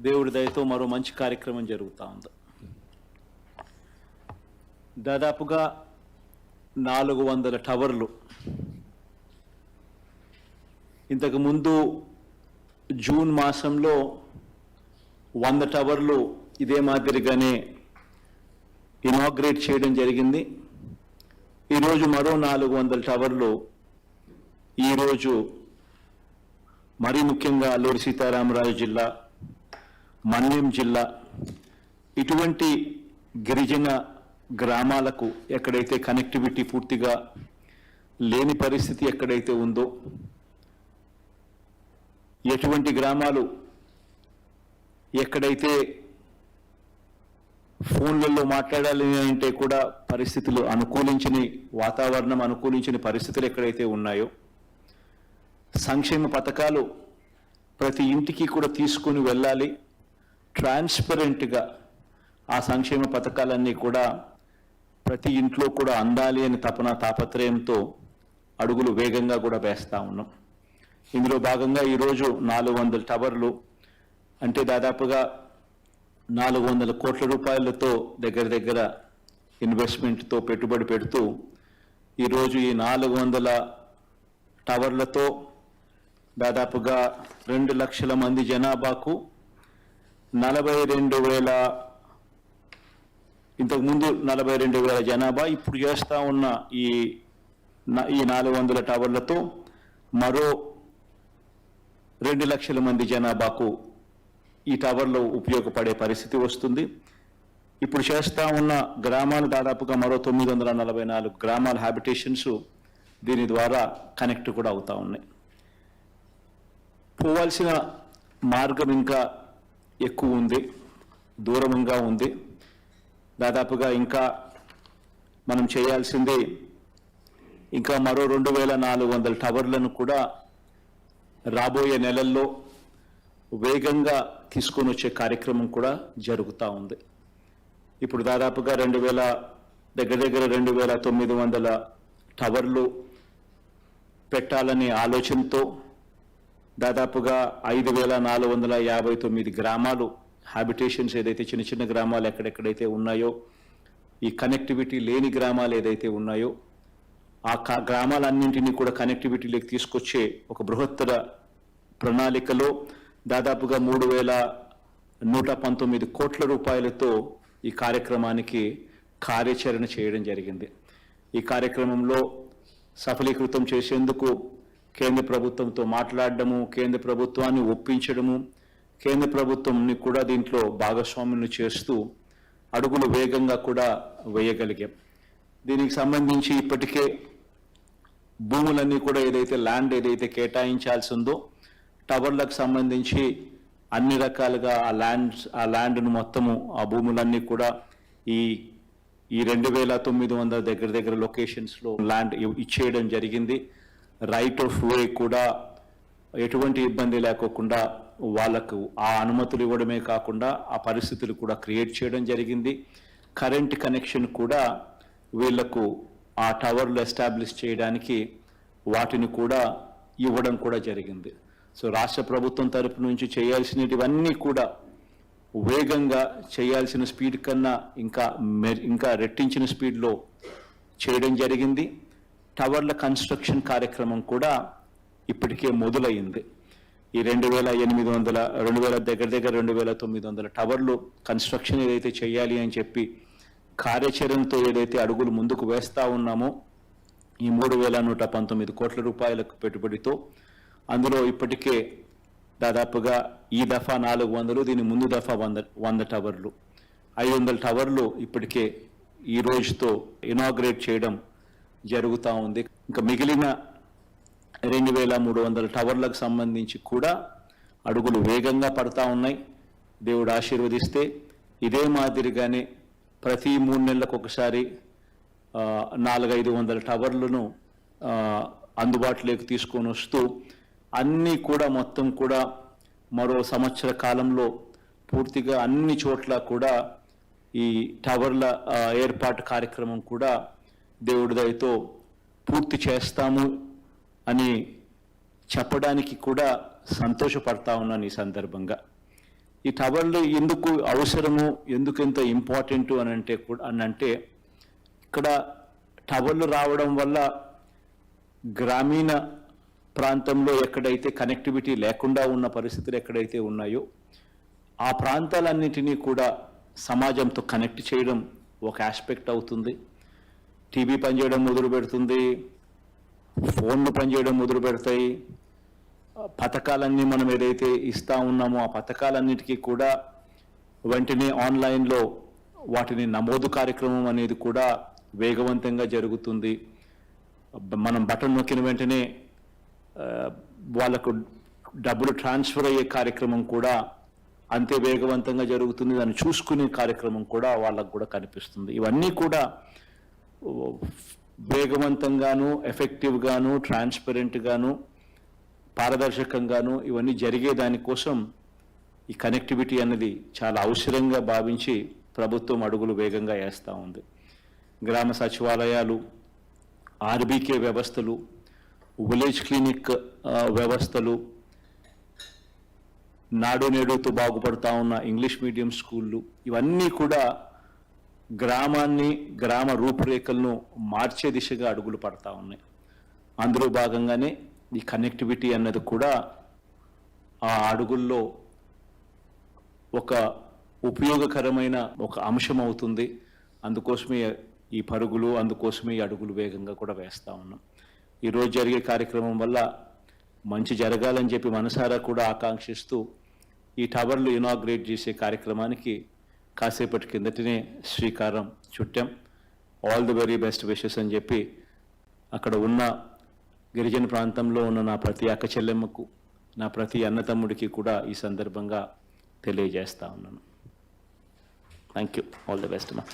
దేవుడి దయతో మరో మంచి కార్యక్రమం జరుగుతూ ఉంది. దాదాపుగా 400 టవర్లు ఇంతకుముందు జూన్ మాసంలో 100 టవర్లు ఇదే మాదిరిగానే ఇనాగ్రేట్ చేయడం జరిగింది. ఈరోజు మరో 400 టవర్లు ఈరోజు మరీ ముఖ్యంగా అల్లూరి సీతారామరాజు జిల్లా, మన్యం జిల్లా ఇటువంటి గిరిజన గ్రామాలకు ఎక్కడైతే కనెక్టివిటీ పూర్తిగా లేని పరిస్థితి ఎక్కడైతే ఉందో, ఎటువంటి గ్రామాలు ఎక్కడైతే ఫోన్లలో మాట్లాడాలి అంటే కూడా పరిస్థితులు అనుకూలించని, వాతావరణం అనుకూలించని పరిస్థితులు ఎక్కడైతే ఉన్నాయో, సంక్షేమ పథకాలు ప్రతి ఇంటికి కూడా తీసుకుని వెళ్ళాలి, ట్రాన్స్పరెంట్గా ఆ సంక్షేమ పథకాలన్నీ కూడా ప్రతి ఇంట్లో కూడా అందాలి అని తాపత్రయంతో అడుగులు వేగంగా కూడా వేస్తూ ఉన్నాం. ఇందులో భాగంగా ఈరోజు 400 టవర్లు అంటే దాదాపుగా 400 కోట్ల రూపాయలతో దగ్గర ఇన్వెస్ట్మెంట్తో పెట్టుబడి పెడుతూ ఈరోజు ఈ 400 టవర్లతో దాదాపుగా 2 లక్షల మంది జనాభాకు 42,000, ఇంతకుముందు 42,000 జనాభా, ఇప్పుడు చేస్తూ ఉన్న ఈ 400 టవర్లతో మరో 2 లక్షల మంది జనాభాకు ఈ టవర్లు ఉపయోగపడే పరిస్థితి వస్తుంది. ఇప్పుడు చేస్తూ ఉన్న గ్రామాలు దాదాపుగా మరో 944 గ్రామాల హ్యాబిటేషన్స్ దీని ద్వారా కనెక్ట్ కూడా అవుతూ ఉన్నాయి. పోవాల్సిన మార్గం ఇంకా ఎక్కువ ఉంది, దూరంగా ఉంది. దాదాపుగా ఇంకా మనం చేయాల్సింది ఇంకా మరో 2,400 టవర్లను కూడా రాబోయే నెలల్లో వేగంగా తీసుకొని వచ్చే కార్యక్రమం కూడా జరుగుతూ ఉంది. ఇప్పుడు దాదాపుగా 2,900 టవర్లు పెట్టాలనే ఆలోచనతో దాదాపుగా 5,459 గ్రామాలు హ్యాబిటేషన్స్ ఏదైతే చిన్న చిన్న గ్రామాలు ఎక్కడెక్కడైతే ఉన్నాయో, ఈ కనెక్టివిటీ లేని గ్రామాలు ఏదైతే ఉన్నాయో ఆ గ్రామాలన్నింటినీ కూడా కనెక్టివిటీలోకి తీసుకొచ్చే ఒక బృహత్తర ప్రణాళికలో దాదాపుగా 3,119 కోట్ల రూపాయలతో ఈ కార్యక్రమానికి కార్యాచరణ చేయడం జరిగింది. ఈ కార్యక్రమంలో సఫలీకృతం చేసేందుకు కేంద్ర ప్రభుత్వంతో మాట్లాడడము, కేంద్ర ప్రభుత్వాన్ని ఒప్పించడము, కేంద్ర ప్రభుత్వంని కూడా దీంట్లో భాగస్వామ్యం చేస్తూ అడుగులు వేగంగా కూడా వేయగలిగాం. దీనికి సంబంధించి ఇప్పటికే భూములన్నీ కూడా ల్యాండ్ ఏదైతే కేటాయించాల్సి ఉందో టవర్లకు సంబంధించి అన్ని రకాలుగా ఆ ల్యాండ్ను మొత్తము ఆ భూములన్నీ కూడా ఈ 2,900 దగ్గర లొకేషన్స్లో ల్యాండ్ ఇచ్చేయడం జరిగింది. రైట్ ఆఫ్ వే కూడా ఎటువంటి ఇబ్బంది లేకోకుండా వాళ్ళకు ఆ అనుమతులు ఇవ్వడమే కాకుండా ఆ పరిస్థితులు కూడా క్రియేట్ చేయడం జరిగింది. కరెంట్ కనెక్షన్ కూడా వీళ్లకు ఆ టవర్లు ఎస్టాబ్లిష్ చేయడానికి వాటిని కూడా ఇవ్వడం కూడా జరిగింది. సో రాష్ట్ర ప్రభుత్వం తరపు నుంచి చేయాల్సినవన్నీ కూడా వేగంగా చేయాల్సిన స్పీడ్ కన్నా ఇంకా రెట్టించిన స్పీడ్లో చేయడం జరిగింది. టవర్ల కన్స్ట్రక్షన్ కార్యక్రమం కూడా ఇప్పటికే మొదలైంది. ఈ 2,800 దగ్గర 2,900 టవర్లు కన్స్ట్రక్షన్ ఏదైతే చేయాలి అని చెప్పి కార్యాచరణతో ఏదైతే అడుగులు ముందుకు వేస్తూ ఉన్నామో ఈ 3,119 కోట్ల రూపాయలకు పెట్టుబడితో అందులో ఇప్పటికే దాదాపుగా ఈ దఫా 400, దీని ముందు దఫా 100 టవర్లు, 500 టవర్లు ఇప్పటికే ఈ రోజుతో ఇనాగ్రేట్ చేయడం జరుగుతూ ఉంది. ఇంకా మిగిలిన 2,300 టవర్లకు సంబంధించి కూడా అడుగులు వేగంగా పడతా ఉన్నాయి. దేవుడు ఆశీర్వదిస్తే ఇదే మాదిరిగానే ప్రతి 3 నెలలకు ఒకసారి 400-500 టవర్లను అందుబాటులోకి తీసుకొని వస్తూ అన్నీ కూడా మొత్తం కూడా మరో సంవత్సర కాలంలో పూర్తిగా అన్ని చోట్ల కూడా ఈ టవర్ల ఏర్పాటు కార్యక్రమం కూడా దేవుడి దయతో పూర్తి చేస్తాము అని చెప్పడానికి కూడా సంతోషపడతా ఉన్నాను ఈ సందర్భంగా. ఈ టవర్లు ఎందుకు అవసరము, ఎందుకు ఎంత ఇంపార్టెంట్ అని అంటే ఇక్కడ టవర్లు రావడం వల్ల గ్రామీణ ప్రాంతంలో ఎక్కడైతే కనెక్టివిటీ లేకుండా ఉన్న పరిస్థితులు ఎక్కడైతే ఉన్నాయో ఆ ప్రాంతాలన్నింటినీ కూడా సమాజంతో కనెక్ట్ చేయడం ఒక ఆస్పెక్ట్ అవుతుంది. టీవీ పనిచేయడం మొదలు పెడుతుంది, ఫోన్లు పనిచేయడం మొదలు పెడతాయి. పథకాలన్నీ మనం ఏదైతే ఇస్తా ఉన్నామో ఆ పథకాలన్నిటికీ కూడా వెంటనే ఆన్లైన్లో వాటిని నమోదు కార్యక్రమం అనేది కూడా వేగవంతంగా జరుగుతుంది. మనం బటన్ నొక్కిన వెంటనే వాళ్ళకు డబ్బులు ట్రాన్స్ఫర్ అయ్యే కార్యక్రమం కూడా అంతే వేగవంతంగా జరుగుతుంది. దాన్ని చూసుకునే కార్యక్రమం కూడా వాళ్ళకు కూడా కనిపిస్తుంది. ఇవన్నీ కూడా వేగవంతంగాను, ఎఫెక్టివ్గాను, ట్రాన్స్పరెంట్గాను, పారదర్శకంగాను ఇవన్నీ జరిగే దానికోసం ఈ కనెక్టివిటీ అనేది చాలా అవసరంగా భావించి ప్రభుత్వం అడుగులు వేగంగా వేస్తూ ఉంది. గ్రామ సచివాలయాలు, ఆర్బీకే వ్యవస్థలు, విలేజ్ క్లినిక్ వ్యవస్థలు, నాడు నేడుతో బాగుపడతా ఉన్న ఇంగ్లీష్ మీడియం స్కూళ్ళు, ఇవన్నీ కూడా గ్రామాన్ని, గ్రామ రూపురేఖలను మార్చే దిశగా అడుగులు పడతా ఉన్నాయి. అందులో భాగంగానే ఈ కనెక్టివిటీ అన్నది కూడా ఆ అడుగుల్లో ఒక ఉపయోగకరమైన ఒక అంశం అవుతుంది. అందుకోసమే ఈ పరుగులు, అందుకోసమే ఈ అడుగులు వేగంగా కూడా వేస్తూ ఉన్నాం. ఈరోజు జరిగే కార్యక్రమం వల్ల మంచి జరగాలని చెప్పి మనసారా కూడా ఆకాంక్షిస్తూ ఈ టవర్లు ఇనాగ్రేట్ చేసే కార్యక్రమానికి కాసేపటి కిందటనే శ్రీకారం చుట్టాం. All the very best wishes అని చెప్పి అక్కడ ఉన్న గిరిజన ప్రాంతంలో ఉన్న నా ప్రతి అక్క చెల్లెమ్మకు, నా ప్రతి అన్న తమ్ముడికి కూడా ఈ సందర్భంగా తెలియజేస్తా ఉన్నాను. Thank you. All the best మా.